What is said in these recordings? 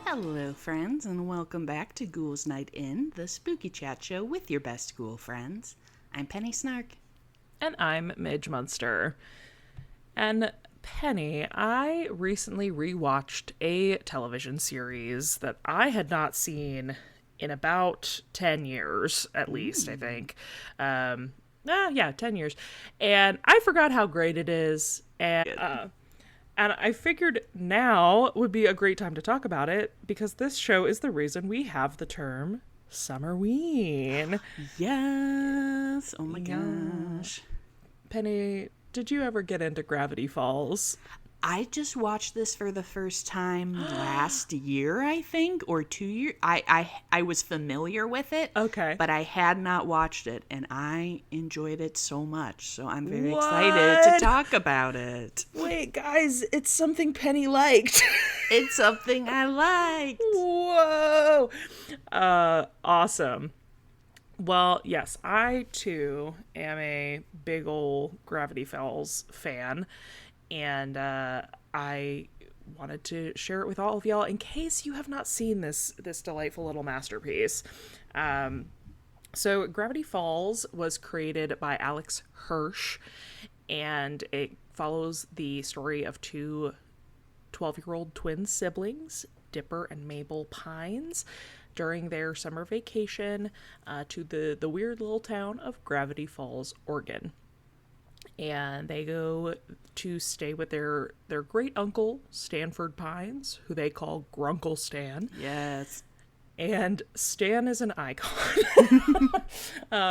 Hello, friends, and welcome back to Ghouls Night In, the spooky chat show with your best ghoul friends. I'm Penny Snark. And I'm Midge Munster. And Penny, I recently rewatched a television series that I had not seen in about 10 years, at least, I think. 10 years. And I forgot how great it is. And I figured now would be a great time to talk about it because this show is the reason we have the term Summerween. Yes! Oh my gosh. Penny, did you ever get into Gravity Falls? I just watched this for the first time last year, I think, or 2 years. I was familiar with it, Okay. but I had not watched it, and I enjoyed it so much. So I'm very excited to talk about it. Wait, guys, it's something Penny liked. It's something I liked. Whoa! Awesome. Well, yes, I too am a big ol' Gravity Falls fan, and I wanted to share it with all of y'all in case you have not seen this delightful little masterpiece. So Gravity Falls was created by Alex Hirsch, and it follows the story of two 12-year-old twin siblings, Dipper and Mabel Pines, during their summer vacation to the weird little town of Gravity Falls, Oregon. And they go to stay with their great uncle, Stanford Pines, who they call Grunkle Stan. Yes. And Stan is an icon.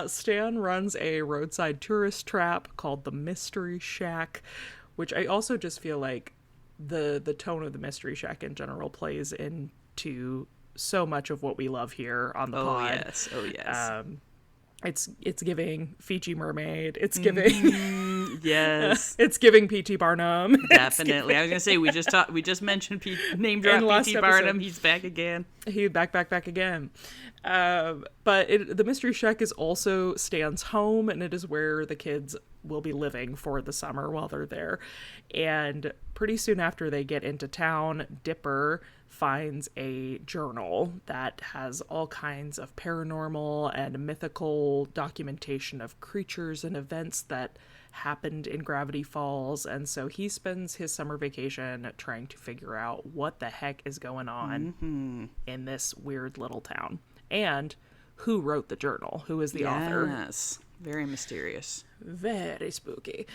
Stan runs a roadside tourist trap called the Mystery Shack, which I also just feel like the tone of the Mystery Shack in general plays into so much of what we love here on the pod. Oh yes. It's giving Fiji Mermaid. It's giving yes. It's giving P.T. Barnum. Definitely. I was gonna say we just mentioned name drop P.T. Barnum. He's back again. He's back again. But the Mystery Shack is also Stan's home, and it is where the kids will be living for the summer while they're there. And pretty soon after they get into town, Dipper finds a journal that has all kinds of paranormal and mythical documentation of creatures and events that happened in Gravity Falls. And so he spends his summer vacation trying to figure out what the heck is going on in this weird little town. And who wrote the journal? Who is the author? Yes. Very mysterious. Very spooky.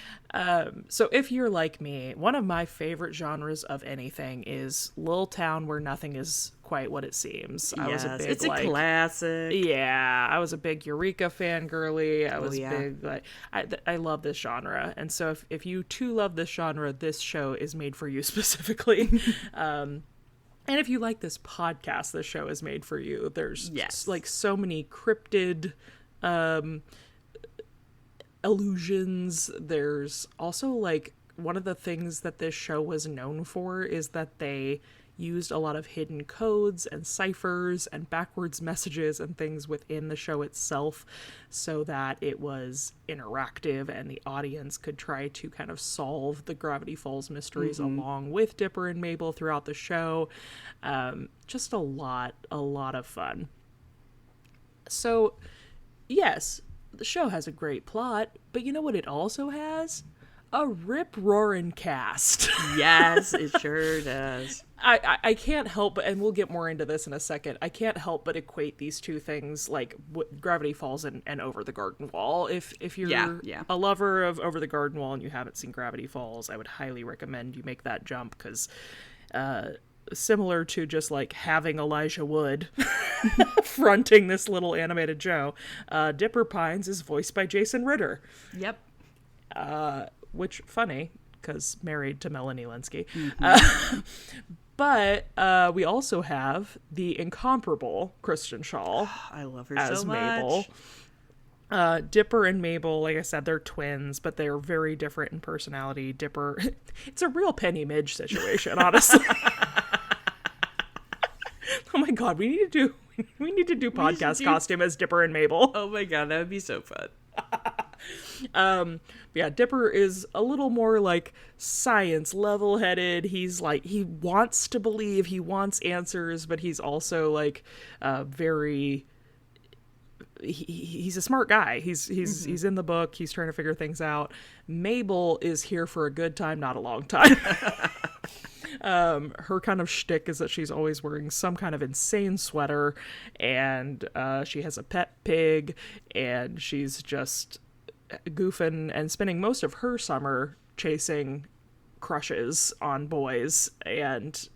So if you're like me, one of my favorite genres of anything is little town where nothing is quite what it seems. It's a classic. Yeah, I was a big Eureka fangirly. I was big, I love this genre. And so if you too love this genre, this show is made for you specifically. And if you like this podcast, this show is made for you. There's like so many cryptid illusions. There's also like one of the things that this show was known for is that they used a lot of hidden codes and ciphers and backwards messages and things within the show itself so that it was interactive and the audience could try to kind of solve the Gravity Falls mysteries along with Dipper and Mabel throughout the show. Just a lot of fun. So yes, the show has a great plot, but you know what it also has? A rip-roaring cast. Yes, it sure does. I can't help but, and we'll get more into this in a second, I can't help but equate these two things, like Gravity Falls and Over the Garden Wall. If you're a lover of Over the Garden Wall and you haven't seen Gravity Falls, I would highly recommend you make that jump, because similar to just like having Elijah Wood fronting this little animated Joe, Dipper Pines is voiced by Jason Ritter. Yep. Which, funny, because married to Melanie Linsky. But we also have the incomparable Kristen Schaal. I love her as so Mabel. much. Dipper and Mabel, like I said, they're twins, but they're very different in personality. Dipper, it's a real Penny Midge situation, honestly. Oh my god, we need to do podcast costume as Dipper and Mabel. Oh my god, that would be so fun. Yeah, Dipper is a little more like science level-headed. He's like, he wants to believe, he wants answers, but he's also like very he's a smart guy. He's in the book. He's trying to figure things out. Mabel is here for a good time, not a long time. Her kind of shtick is that she's always wearing some kind of insane sweater, and she has a pet pig, and she's just goofing and spending most of her summer chasing crushes on boys, and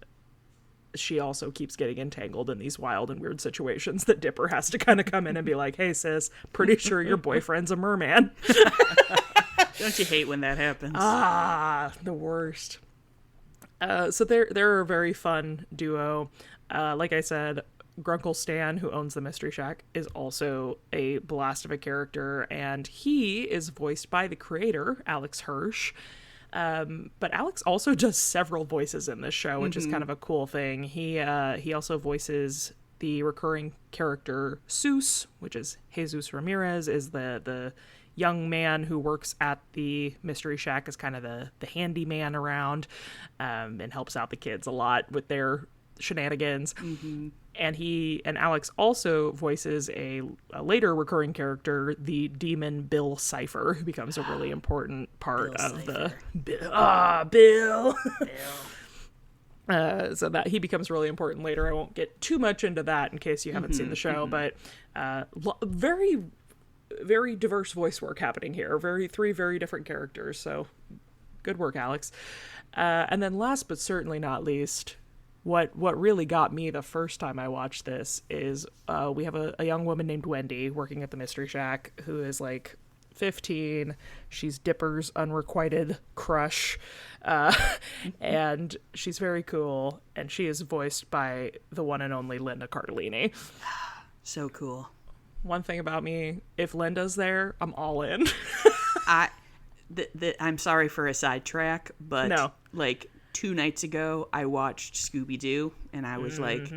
she also keeps getting entangled in these wild and weird situations that Dipper has to kind of come in and be like, hey sis, pretty sure your boyfriend's a merman. Don't you hate when that happens? The worst. So they're a very fun duo. Like I said, Grunkle Stan, who owns the Mystery Shack, is also a blast of a character, and he is voiced by the creator, Alex Hirsch. But Alex also does several voices in this show, which is kind of a cool thing. He also voices the recurring character Seuss, which is Jesus Ramirez, is the young man who works at the Mystery Shack as kind of the handyman around, and helps out the kids a lot with their shenanigans. And Alex also voices a later recurring character, the demon Bill Cipher, who becomes a really important part of the Bill. So that he becomes really important later. I won't get too much into that in case you haven't seen the show, but very, very diverse voice work happening here. Three very different characters. So good work, Alex. And then last but certainly not least, what really got me the first time I watched this is we have a young woman named Wendy working at the Mystery Shack who is like 15. She's Dipper's unrequited crush, and she's very cool, and she is voiced by the one and only Linda Cardellini. So cool. One thing about me, if Linda's there, I'm all in. I'm sorry for a sidetrack, but no. Like 2 nights ago, I watched Scooby-Doo, and I was like,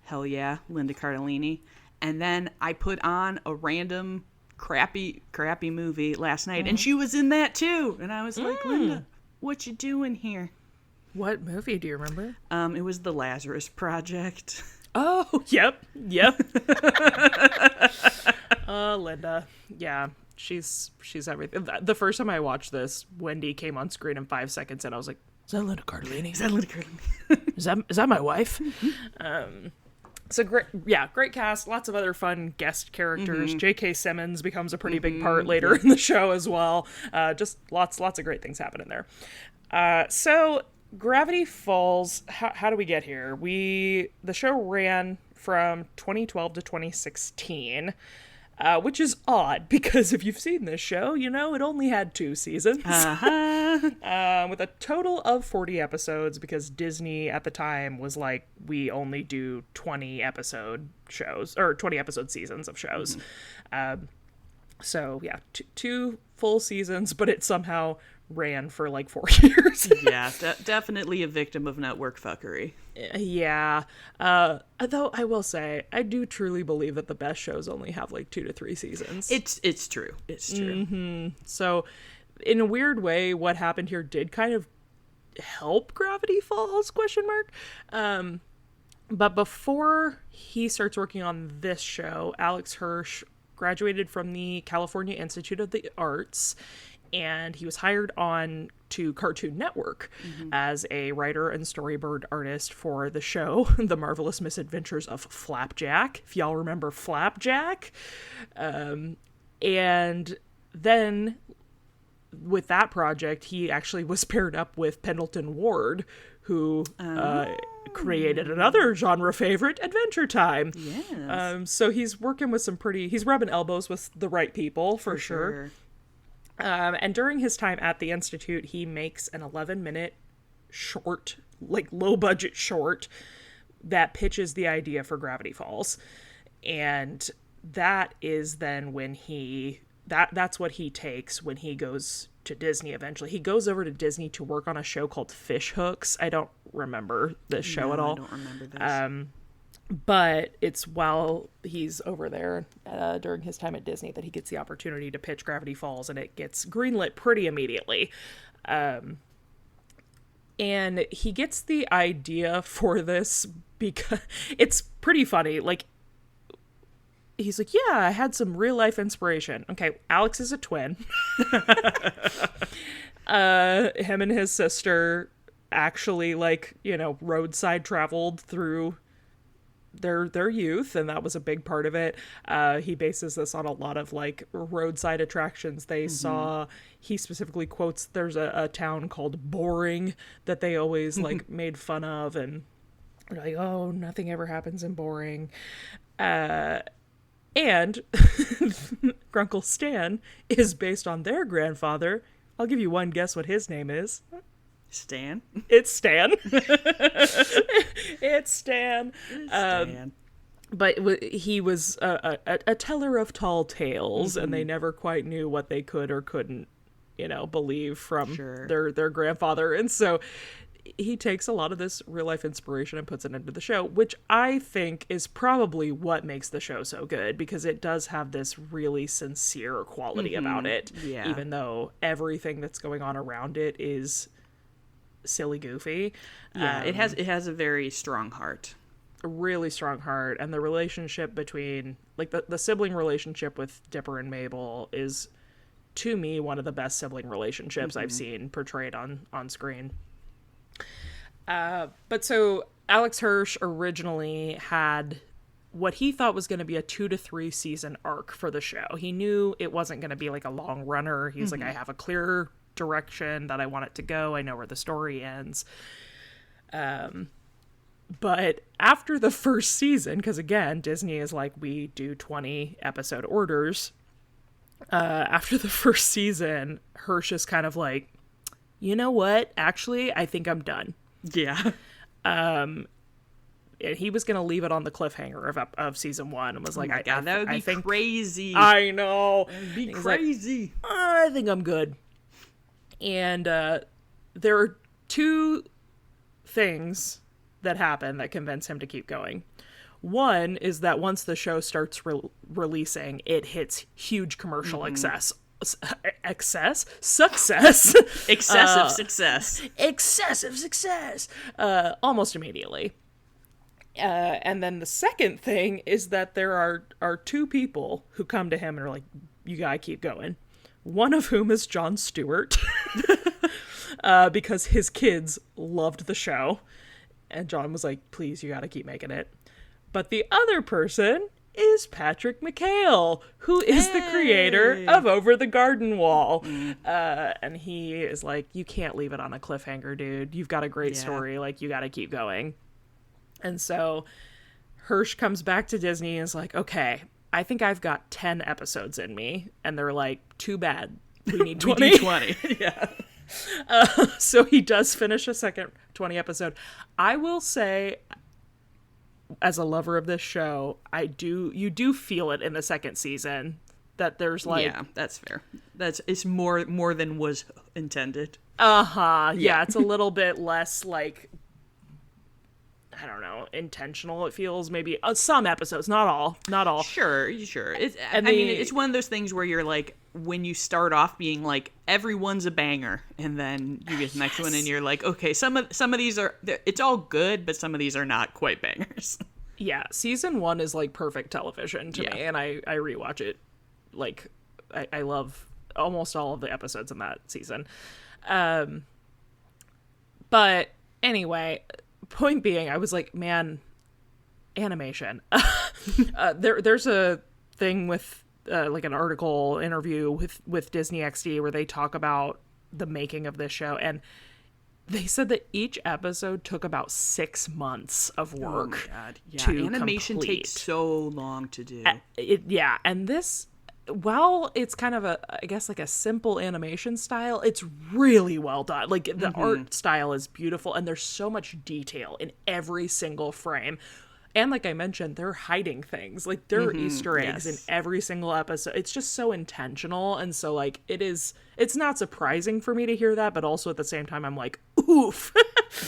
hell yeah, Linda Cardellini. And then I put on a random crappy movie last night, and she was in that too. And I was like, Linda, what you doing here? What movie do you remember? It was The Lazarus Project. Oh, yep. Linda. Yeah, she's everything. The first time I watched this, Wendy came on screen in 5 seconds, and I was like, is that Linda Cardellini? Is that my wife? So great cast, lots of other fun guest characters. J.K. Simmons becomes a pretty big part later in the show as well. Just lots of great things happening there. So Gravity Falls, how do we get here? The show ran from 2012 to 2016. Which is odd, because if you've seen this show, you know it only had 2 seasons. With a total of 40 episodes, because Disney at the time was like, we only do 20 episode shows, or 20 episode seasons of shows. So yeah, 2 full seasons, but it somehow ran for like 4 years. Yeah, definitely a victim of network fuckery. Yeah. Though I will say, I do truly believe that the best shows only have like 2 to 3 seasons. It's true. It's true. So in a weird way, what happened here did kind of help Gravity Falls, ? But before he starts working on this show, Alex Hirsch graduated from the California Institute of the Arts, and he was hired on to Cartoon Network as a writer and storyboard artist for the show, The Marvelous Misadventures of Flapjack, if y'all remember Flapjack. And then with that project, he actually was paired up with Pendleton Ward, who created another genre favorite, Adventure Time. Yes. So he's working with he's rubbing elbows with the right people, for sure. And during his time at the Institute, he makes an 11-minute short, like low-budget short, that pitches the idea for Gravity Falls. And that is then when that's what he takes when he goes to Disney eventually. He goes over to Disney to work on a show called Fish Hooks. I don't remember this show at all. I don't remember this. But it's while he's over there during his time at Disney that he gets the opportunity to pitch Gravity Falls, and it gets greenlit pretty immediately. And he gets the idea for this because it's pretty funny. Like, he's like, yeah, I had some real life inspiration. Okay, Alex is a twin. Him and his sister actually, like, you know, roadside traveled through their youth, and that was a big part of it. He bases this on a lot of like roadside attractions they saw. He specifically quotes there's a town called Boring that they always like made fun of, and like, oh, nothing ever happens in Boring. And Grunkle Stan is based on their grandfather. I'll give you one guess what his name is. Stan? It's Stan. It's Stan. Stan. But he was a teller of tall tales, and they never quite knew what they could or couldn't, you know, believe from their grandfather. And so he takes a lot of this real life inspiration and puts it into the show, which I think is probably what makes the show so good, because it does have this really sincere quality about it, even though everything that's going on around it is silly goofy. It has a very strong heart. A really strong heart, and the relationship between, like, the sibling relationship with Dipper and Mabel is, to me, one of the best sibling relationships I've seen portrayed on screen. But so Alex Hirsch originally had what he thought was going to be a 2 to 3 season arc for the show. He knew it wasn't going to be like a long runner. He's like, I have a clear direction that I want it to go. I know where the story ends. But after the first season, because again, Disney is like, we do 20 episode orders. After the first season, Hirsch is kind of like, you know what? Actually, I think I'm done. Yeah. He was going to leave it on the cliffhanger of season 1 and was like, that would be crazy. I know. That would be crazy. Like, I think I'm good. And there are 2 things that happen that convince him to keep going. One is that once the show starts releasing, it hits huge commercial success. Excessive success almost immediately. And then the second thing is that there are 2 people who come to him and are like, you gotta keep going. One of whom is Jon Stewart, because his kids loved the show, and Jon was like, please, you gotta keep making it. But the other person is Patrick McHale, who is the creator of Over the Garden Wall. And he is like, you can't leave it on a cliffhanger, dude. You've got a great story. Like, you got to keep going. And so Hirsch comes back to Disney and is like, okay, I think I've got 10 episodes in me. And they're like, too bad. We need 20. We need 20. Yeah. So he does finish a second 20 episode. I will say, as a lover of this show, you do feel it in the second season that there's like, yeah, that's fair. It's more than was intended. Yeah, it's a little bit less like, I don't know, intentional. It feels maybe some episodes, not all. Sure. It's one of those things where you're like, when you start off being like, everyone's a banger, and then you get the next one and you're like, okay, some of these are, it's all good, but some of these are not quite bangers. Yeah, season 1 is like perfect television to me, and I rewatch it. Like, I love almost all of the episodes in that season. But anyway, point being, I was like, man, animation. There's a thing with like an article interview with Disney XD where they talk about the making of this show, and they said that each episode took about 6 months of work. Oh my God. Yeah, to animation complete. Takes so long to do. And this, while it's kind of I guess like a simple animation style, it's really well done. Like, the art style is beautiful, and there's so much detail in every single frame. And like I mentioned, they're hiding things. Like, there are Easter eggs in every single episode. It's just so intentional. And so, like, it's not surprising for me to hear that, but also at the same time, I'm like, oof.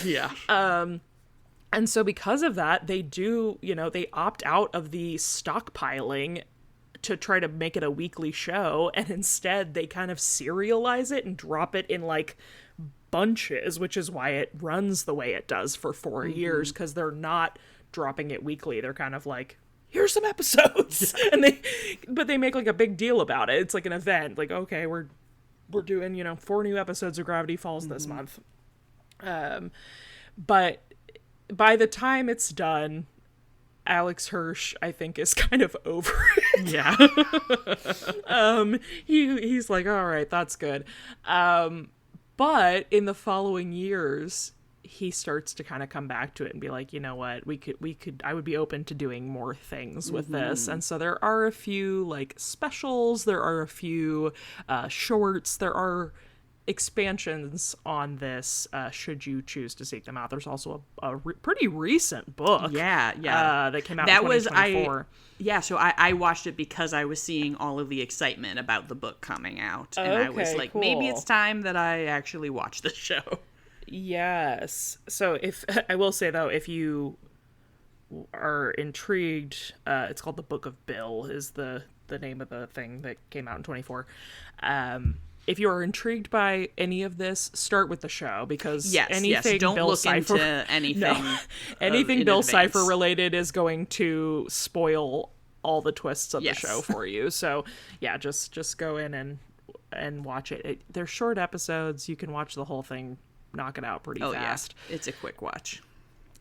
Yeah. And so because of that, they do, they opt out of the stockpiling to try to make it a weekly show, and instead they kind of serialize it and drop it in like bunches, which is why it runs the way it does for 4 years, because they're not dropping it weekly. They're kind of like, here's some episodes. But they make like a big deal about it. It's like an event, like, okay, we're doing 4 new episodes of Gravity Falls this month. But by the time it's done, Alex Hirsch, I think, is kind of over it. Yeah. He's like, all right, that's good. But in the following years, he starts to kind of come back to it and be like, you know what, I would be open to doing more things with this. And so there are a few like specials, there are a few shorts, there are expansions on this, should you choose to seek them out. There's also a pretty recent book that came out in 2024. So I watched it because I was seeing all of the excitement about the book coming out, and I was like, cool. Maybe it's time that I actually watch the show. Yes. So I will say though, if you are intrigued, it's called The Book of Bill is the name of the thing that came out in 24. If you are intrigued by any of this, start with the show, because anything don't Bill look Cipher, into anything. Anything Bill Cipher related is going to spoil all the twists of the show for you. So yeah, just go in and watch it. They're short episodes. You can watch the whole thing, knock it out pretty fast. Yeah. It's a quick watch.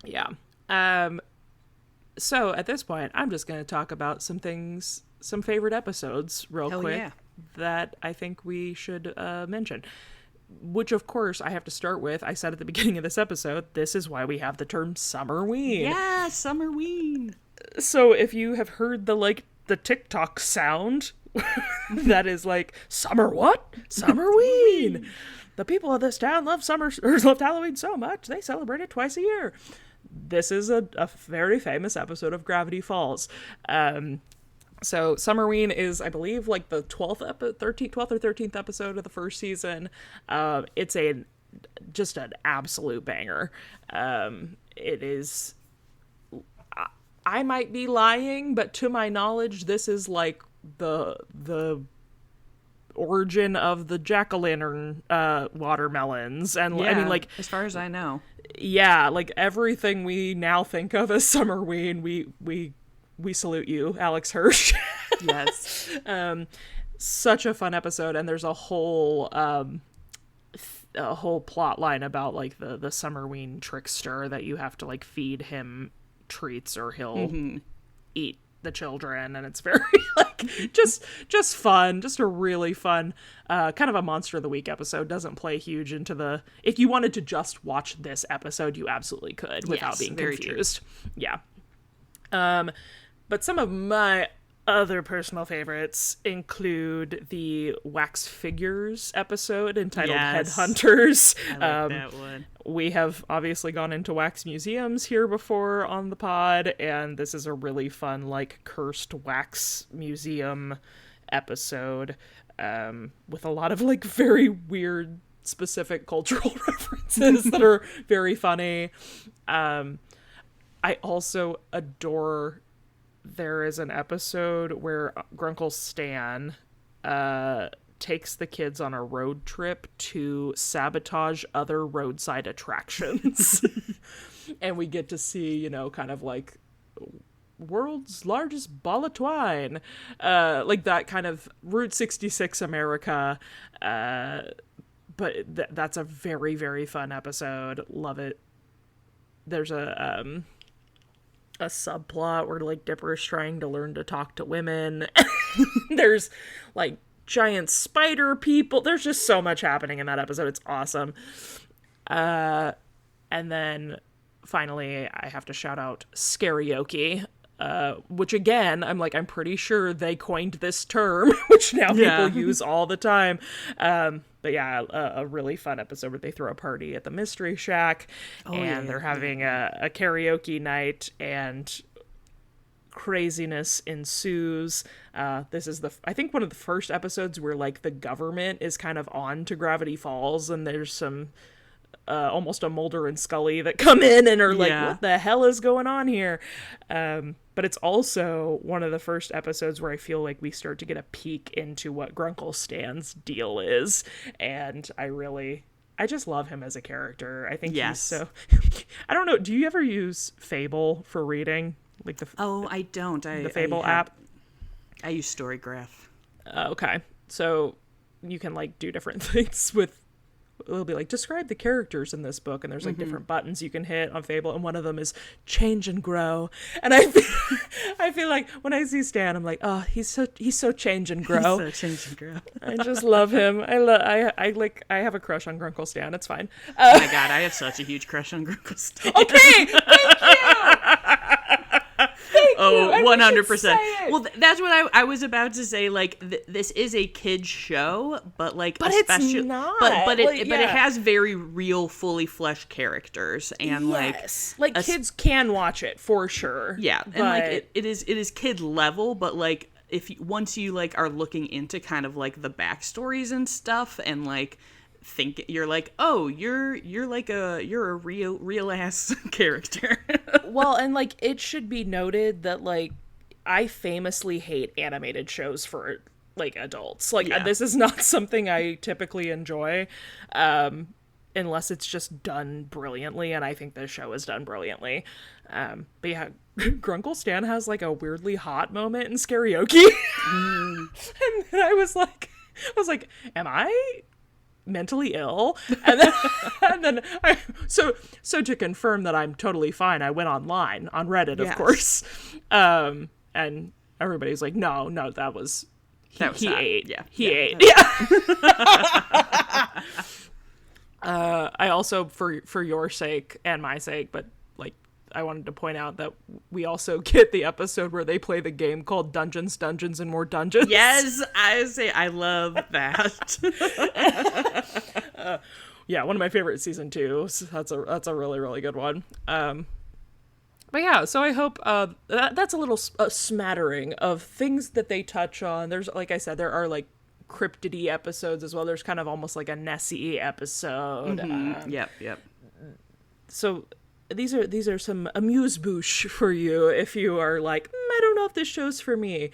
Yeah. So at this point, I'm just going to talk about some favorite episodes real quick that I think we should mention. Which, of course, I have to start with, I said at the beginning of this episode, this is why we have the term Summerween. Yeah, Summerween. So if you have heard the TikTok sound, that is like, summer what? Summerween. The people of this town loved Halloween so much, they celebrate it twice a year. This is a very famous episode of Gravity Falls. So Summerween is, I believe, like the 12th or 13th episode of the first season. It's just an absolute banger. It is. I might be lying, but to my knowledge, this is like the origin of the jack-o'-lantern watermelons, and I mean, like, as far as I know, like everything we now think of as Summerween, we salute you, Alex Hirsch. Yes. Such a fun episode, and there's a whole plot line about like the Summerween trickster that you have to like feed him treats or he'll eat the children, and it's very like just fun, just a really fun kind of a monster of the week episode. Doesn't play huge into if you wanted to just watch this episode, you absolutely could without being confused. True. Yeah. But some of my other personal favorites include the Wax Figures episode entitled Headhunters. I like that one. We have obviously gone into wax museums here before on the pod, and this is a really fun, like, cursed wax museum episode with a lot of, like, very weird, specific cultural references that are very funny. I also adore... There is an episode where Grunkle Stan takes the kids on a road trip to sabotage other roadside attractions. And we get to see, kind of like world's largest ball of twine. Like that kind of Route 66 America. But that's a very, very fun episode. Love it. There's a subplot where like Dipper is trying to learn to talk to women. There's like giant spider people. There's just so much happening in that episode. It's awesome. And then finally I have to shout out Scarioki, which again, I'm pretty sure they coined this term, which now people use all the time. But yeah, a really fun episode where they throw a party at the Mystery Shack, they're having a karaoke night, and craziness ensues. This is I think one of the first episodes where like the government is kind of on to Gravity Falls, and there's some almost a Mulder and Scully that come in and are like, Yeah. what the hell is going on here? But it's also one of the first episodes where I feel like we start to get a peek into what Grunkle Stan's deal is. And I just love him as a character. I think he's so... I don't know, do you ever use Fable for reading? Like I don't. The Fable app? I use Storygraph. Okay. So you can like do different things with... It'll be like, describe the characters in this book, and there's like different buttons you can hit on Fable, and one of them is change and grow. And I feel like when I see Stan, I'm like, oh, he's so change and grow. He's so change and grow. I just love him. I have a crush on Grunkle Stan. It's fine. Oh my god, I have such a huge crush on Grunkle Stan. Okay, thank you. Oh, 100%. Well, that's what I was about to say. Like, this is a kid's show, but like, it's not. But it has very real, fully fleshed characters, and kids can watch it for sure. Yeah, and like it is kid level, but like once you like are looking into kind of like the backstories and stuff, and like think you're like, oh, you're a real ass character. Well, and like it should be noted that like I famously hate animated shows for like adults. Like this is not something I typically enjoy, unless it's just done brilliantly, and I think this show is done brilliantly. But yeah, Grunkle Stan has like a weirdly hot moment in Karaoke. And then I was like, am I mentally ill? And then so to confirm that I'm totally fine, I went online on Reddit, of course, and everybody's like, no, that was he ate. He ate. I also, for your sake and my sake, but like I wanted to point out that we also get the episode where they play the game called Dungeons, and More Dungeons. Yes, I love that. Yeah, one of my favorite season 2. So that's a really, really good one. But yeah, so I hope that's a little smattering of things that they touch on. There's, like I said, there are like cryptidy episodes as well. There's kind of almost like a Nessie episode. Yep. So these are some amuse-bouche for you if you are like, I don't know if this show's for me.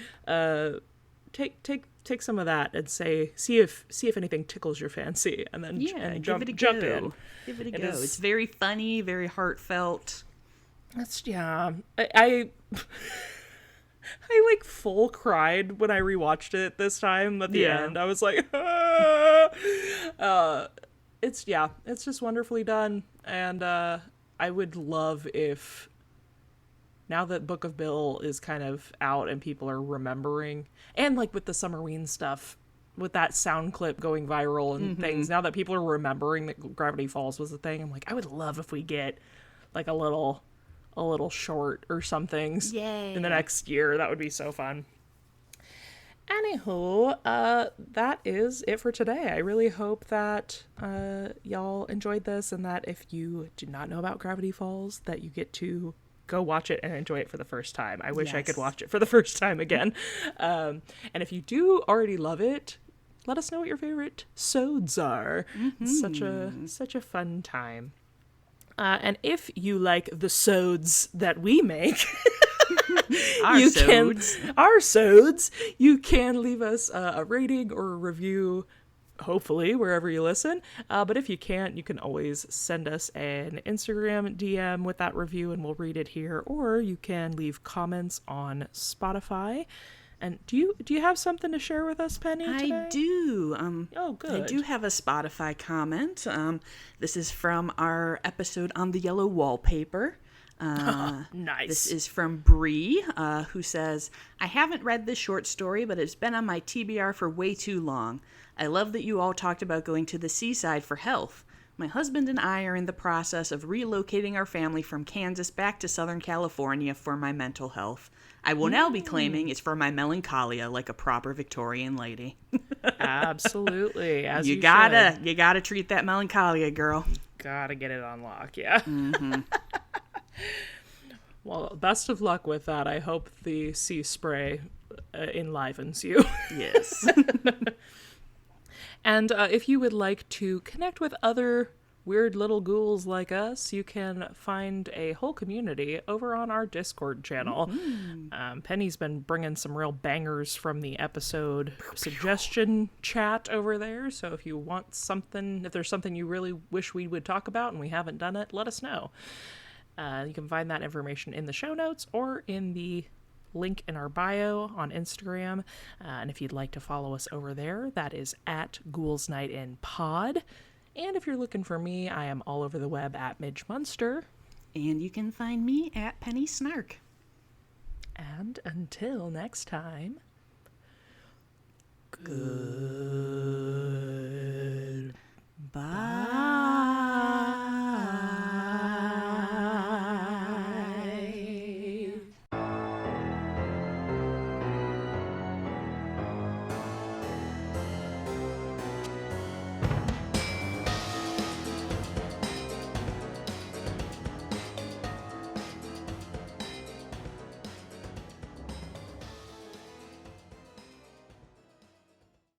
Take some of that and see if anything tickles your fancy, and then jump in. Give it a go. It's very funny, very heartfelt. That's I like full cried when I rewatched it this time at the end. I was like, it's just wonderfully done, and I would love if, now that Book of Bill is kind of out and people are remembering, and like with the Summerween stuff, with that sound clip going viral and things, now that people are remembering that Gravity Falls was a thing, I'm like, I would love if we get like a little short or something in the next year. That would be so fun. Anywho, that is it for today. I really hope that y'all enjoyed this, and that if you did not know about Gravity Falls, that you get to go watch it and enjoy it for the first time. I wish I could watch it for the first time again. And if you do already love it, let us know what your favorite sods are. It's such a fun time. And if you like the sods that we make, our sods, you can leave us a rating or a review, hopefully wherever you listen. But if you can't, you can always send us an Instagram DM with that review and we'll read it here, or you can leave comments on Spotify. And do you have something to share with us, Penny, today? I do. Oh, good. I do have a Spotify comment. This is from our episode on the yellow wallpaper. Nice. This is from Bree, who says, I haven't read this short story, but it's been on my TBR for way too long. I love that you all talked about going to the seaside for health. My husband and I are in the process of relocating our family from Kansas back to Southern California for my mental health. I will now be claiming it's for my melancholia, like a proper Victorian lady. Absolutely. As you gotta treat that melancholia, girl. Gotta get it on lock, yeah. Well, best of luck with that. I hope the sea spray enlivens you. Yes. And if you would like to connect with other weird little ghouls like us, you can find a whole community over on our Discord channel. Penny's been bringing some real bangers from the episode suggestion chat over there, so if you want something, if there's something you really wish we would talk about and we haven't done it, let us know. You can find that information in the show notes or in the link in our bio on Instagram. And if you'd like to follow us over there, that is at Ghouls Night in Pod. And if you're looking for me, I am all over the web at Midge Munster. And you can find me at Penny Snark. And until next time, Goodbye.